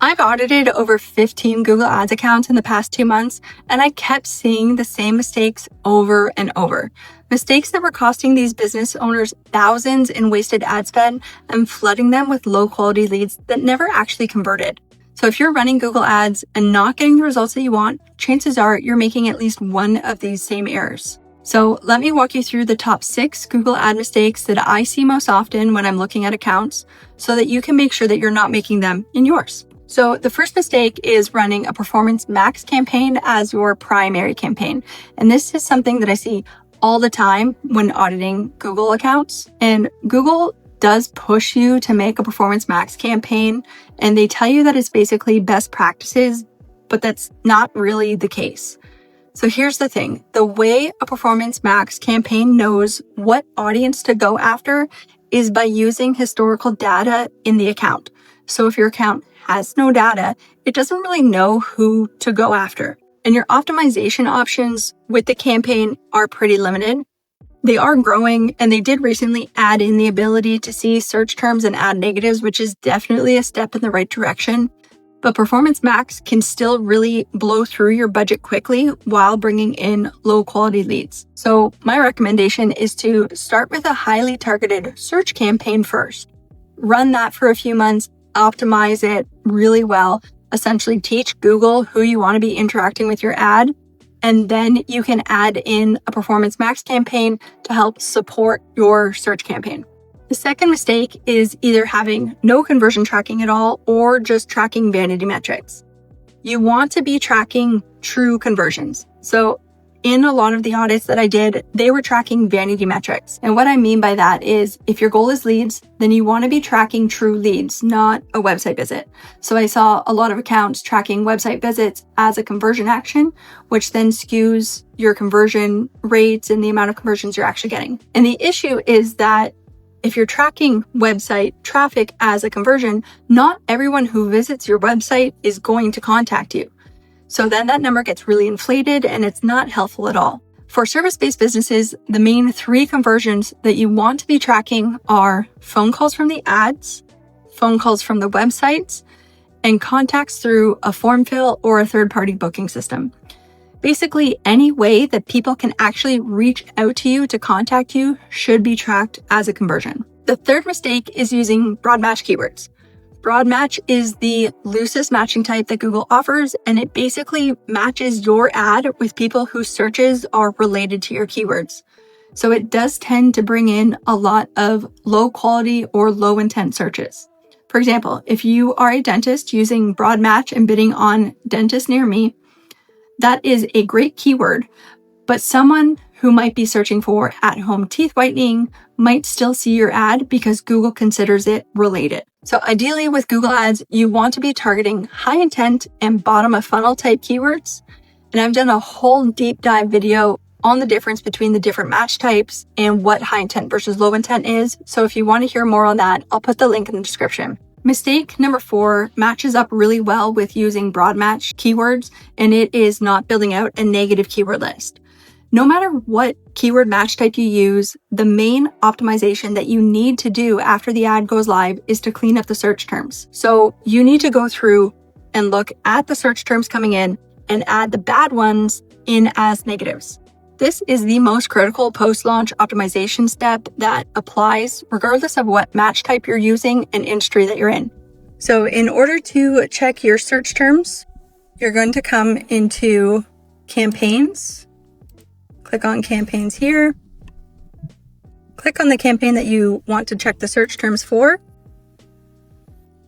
I've audited over 15 Google Ads accounts in the past 2 months, and I kept seeing the same mistakes over and over. Mistakes that were costing these business owners thousands in wasted ad spend and flooding them with low quality leads that never actually converted. So if you're running Google Ads and not getting the results that you want, chances are you're making at least one of these same errors. So let me walk you through the top 6 Google ad mistakes that I see most often when I'm looking at accounts so that you can make sure that you're not making them in yours. So the first mistake is running a Performance Max campaign as your primary campaign. And this is something that I see all the time when auditing Google accounts. And Google does push you to make a Performance Max campaign, and they tell you that it's basically best practices, but that's not really the case. So here's the thing. The way a Performance Max campaign knows what audience to go after is by using historical data in the account. So if your account has no data, it doesn't really know who to go after. And your optimization options with the campaign are pretty limited. They are growing, and they did recently add in the ability to see search terms and ad negatives, which is definitely a step in the right direction. But Performance Max can still really blow through your budget quickly while bringing in low quality leads. So my recommendation is to start with a highly targeted search campaign first. Run that for a few months, optimize it really well, essentially teach Google who you want to be interacting with your ad, and then you can add in a Performance Max campaign to help support your search campaign. The second mistake is either having no conversion tracking at all or just tracking vanity metrics. You want to be tracking true conversions. So in a lot of the audits that I did, they were tracking vanity metrics. And what I mean by that is if your goal is leads, then you want to be tracking true leads, not a website visit. So I saw a lot of accounts tracking website visits as a conversion action, which then skews your conversion rates and the amount of conversions you're actually getting. And the issue is that if you're tracking website traffic as a conversion, not everyone who visits your website is going to contact you. So then that number gets really inflated and it's not helpful at all. For service-based businesses, the main 3 conversions that you want to be tracking are phone calls from the ads, phone calls from the websites, and contacts through a form fill or a third-party booking system. Basically, any way that people can actually reach out to you to contact you should be tracked as a conversion. The third mistake is using broad match keywords. Broad match is the loosest matching type that Google offers, and it basically matches your ad with people whose searches are related to your keywords. So it does tend to bring in a lot of low quality or low intent searches. For example, if you are a dentist using broad match and bidding on dentist near me, that is a great keyword, but someone who might be searching for at-home teeth whitening might still see your ad because Google considers it related. So ideally with Google Ads, you want to be targeting high intent and bottom of funnel type keywords. And I've done a whole deep dive video on the difference between the different match types and what high intent versus low intent is. So if you want to hear more on that, I'll put the link in the description. Mistake number 4 matches up really well with using broad match keywords, and it is not building out a negative keyword list. No matter what keyword match type you use, the main optimization that you need to do after the ad goes live is to clean up the search terms. So you need to go through and look at the search terms coming in and add the bad ones in as negatives. This is the most critical post-launch optimization step that applies regardless of what match type you're using and industry that you're in. So in order to check your search terms, you're going to come into campaigns. Click on campaigns here. Click on the campaign that you want to check the search terms for.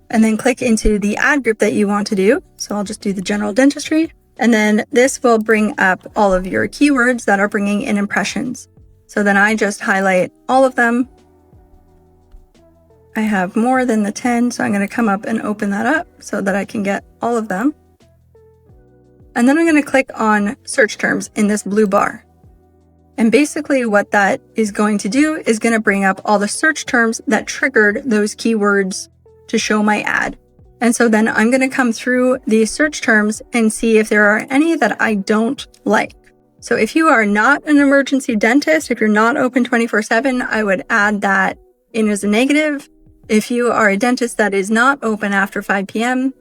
And then click into the ad group that you want to do. So I'll just do the general dentistry. And then this will bring up all of your keywords that are bringing in impressions. So then I just highlight all of them. I have more than the 10, so I'm going to come up and open that up so that I can get all of them. And then I'm going to click on search terms in this blue bar. And basically what that is going to do is going to bring up all the search terms that triggered those keywords to show my ad. And so then I'm going to come through these search terms and see if there are any that I don't like. So if you are not an emergency dentist, if you're not open 24/7, I would add that in as a negative. If you are a dentist that is not open after 5 p.m.,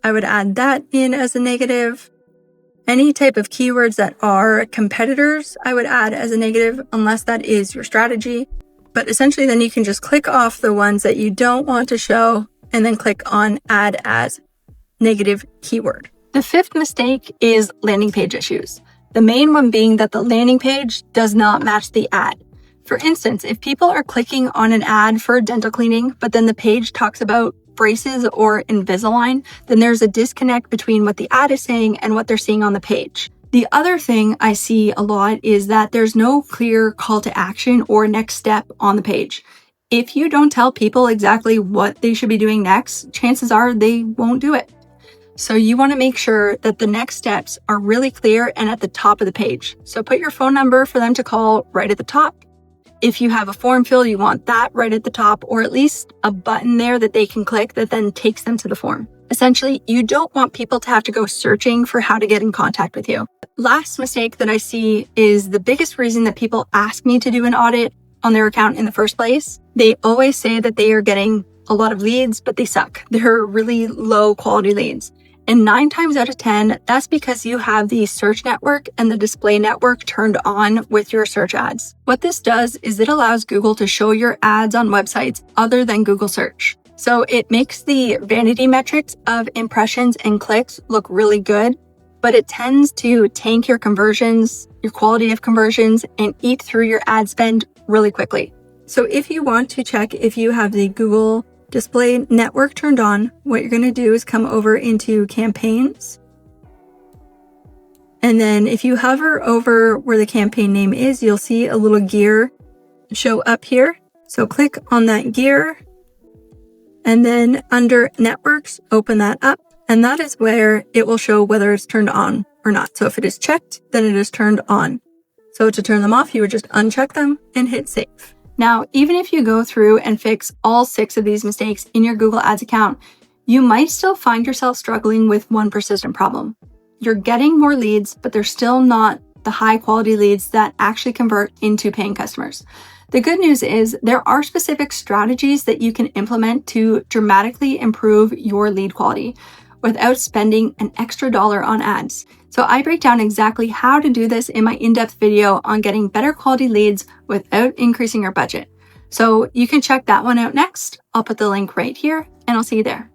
I would add that in as a negative. Any type of keywords that are competitors, I would add as a negative unless that is your strategy. But essentially then you can just click off the ones that you don't want to show and then click on add as negative keyword. The fifth mistake is landing page issues. The main one being that the landing page does not match the ad. For instance, if people are clicking on an ad for dental cleaning, but then the page talks about braces or Invisalign, then there's a disconnect between what the ad is saying and what they're seeing on the page. The other thing I see a lot is that there's no clear call to action or next step on the page. If you don't tell people exactly what they should be doing next, chances are they won't do it. So you want to make sure that the next steps are really clear and at the top of the page. So put your phone number for them to call right at the top. If you have a form fill, you want that right at the top, or at least a button there that they can click that then takes them to the form. Essentially, you don't want people to have to go searching for how to get in contact with you. Last mistake that I see is the biggest reason that people ask me to do an audit on their account in the first place. They always say that they are getting a lot of leads, but they suck. They're really low quality leads. And 9 times out of 10, that's because you have the search network and the display network turned on with your search ads. What this does is it allows Google to show your ads on websites other than Google search. So it makes the vanity metrics of impressions and clicks look really good, but it tends to tank your conversions, your quality of conversions, and eat through your ad spend really quickly. So if you want to check if you have the Google display network turned on, what you're going to do is come over into campaigns. And then if you hover over where the campaign name is, you'll see a little gear show up here. So click on that gear and then under networks, open that up. And that is where it will show whether it's turned on or not. So if it is checked, then it is turned on. So to turn them off, you would just uncheck them and hit save. Now, even if you go through and fix all 6 of these mistakes in your Google Ads account, you might still find yourself struggling with one persistent problem. You're getting more leads, but they're still not the high quality leads that actually convert into paying customers. The good news is there are specific strategies that you can implement to dramatically improve your lead quality without spending an extra dollar on ads. So I break down exactly how to do this in my in-depth video on getting better quality leads without increasing your budget. So you can check that one out next. I'll put the link right here and I'll see you there.